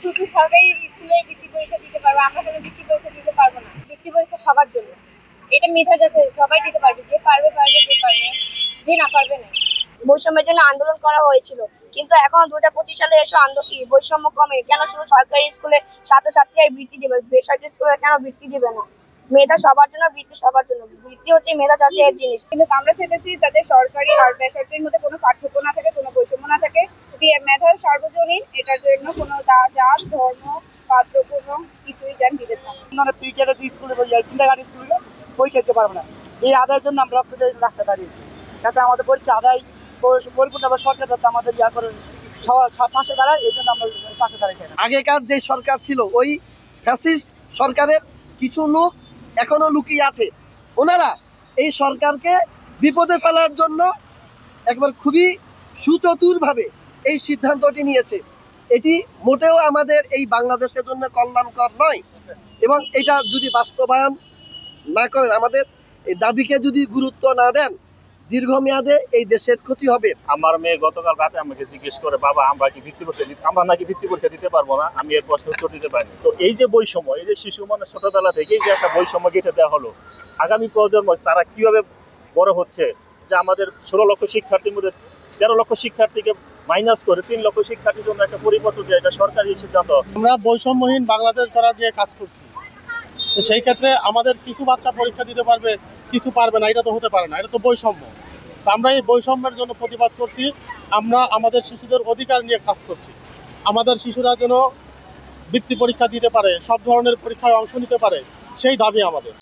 শুধু সরকারি স্কুলে বৃত্তি পরীক্ষা দিতে পারবে, আমরা কোনো বৃত্তি পরীক্ষা দিতে পারবো না। বৃত্তি পরীক্ষা সবার জন্য, এটা মেধা যাচ্ছে, সবাই দিতে পারবে, যে পারবে পারবে, যে পারবে, যে না পারবে না। বৈষম্যের জন্য আন্দোলন করা হয়েছিল, কিন্তু এখন 2025 সালে এসে বৈষম্য কমে কেন শুধু সরকারি স্কুলে ছাত্রছাত্রীরাই বৃত্তি দেবে, বেসরকারি স্কুলে কেন বৃত্তি দিবে না? মেধা সবার জন্য, বৃত্তি সবার জন্য। বৃত্তি হচ্ছে মেধা জাতীয় জিনিস। কিন্তু আমরা চেয়েছি যাতে সরকারি আর বেসরকারির মধ্যে কোনো পার্থক্য না থাকে, কোনো বৈষম্য না থাকে, মেধা সার্বজনীন, এটার জন্য কোনো জাত ধর্ম পাত্র কোনো কিছুই যেন বিভেদ থাকে। স্কুলে পরীক্ষা দিতে পারবো না, এই আদায়ের জন্য আমরা রাস্তা দাঁড়িয়েছি, যাতে আমাদের পরীক্ষা আদায় পরিপূর্ণ সরকার যাতে আমাদের করে পাশে দাঁড়ায়, এই জন্য আমরা পাশে দাঁড়াই। আগেকার যে সরকার ছিল ওই ফ্যাসিস্ট সরকারের কিছু লোক এখনো লুকিয়ে আছে, ওনারা এই সরকারকে বিপদে ফেলার জন্য একবার খুবই সুচতুরভাবে এই সিদ্ধান্তটি নিয়েছে। এটি মোটেও আমাদের এই বাংলাদেশের জন্য কল্যাণকর নয়, এবং এটা যদি বাস্তবায়ন না করেন, আমাদের এই দাবিকে যদি গুরুত্ব না দেন, দীর্ঘমেয়াদে এই দেশের ক্ষতি হবে। আমার মেয়ে গতকাল রাতে আমাকে জিজ্ঞেস করে, বাবা আমরা নাকি বৃত্তি পরীক্ষা দিতে পারবো না, আমি এর প্রশ্ন উত্তর দিতে পারিনি। তো এই যে বৈষম্য, এই যে শিশু মানে ছোটবেলা থেকেই যে একটা বৈষম্য গেঁথে দেওয়া হলো, আগামী প্রজন্ম তারা কিভাবে বড় হচ্ছে, যে আমাদের 16 লক্ষ শিক্ষার্থীর মধ্যে 13 লক্ষ শিক্ষার্থীকে মাইনাস করে 3 লক্ষ শিক্ষার্থীর জন্য একটা পরিবর্তন দেয়, এটা সরকারি সিদ্ধান্ত। আমরা বৈষম্যহীন বাংলাদেশ গড়ার নিয়ে কাজ করছি, তো সেই ক্ষেত্রে আমাদের কিছু বাচ্চা পরীক্ষা দিতে পারবে, কিছু পারবে না, এটা তো হতে পারে না, এটা তো বৈষম্য। তো আমরা এই বৈষম্যের জন্য প্রতিবাদ করছি, আমরা আমাদের শিশুদের অধিকার নিয়ে কাজ করছি। আমাদের শিশুরা যেন বৃত্তি পরীক্ষা দিতে পারে, সব ধরনের পরীক্ষায় অংশ নিতে পারে, সেই দাবি আমাদের।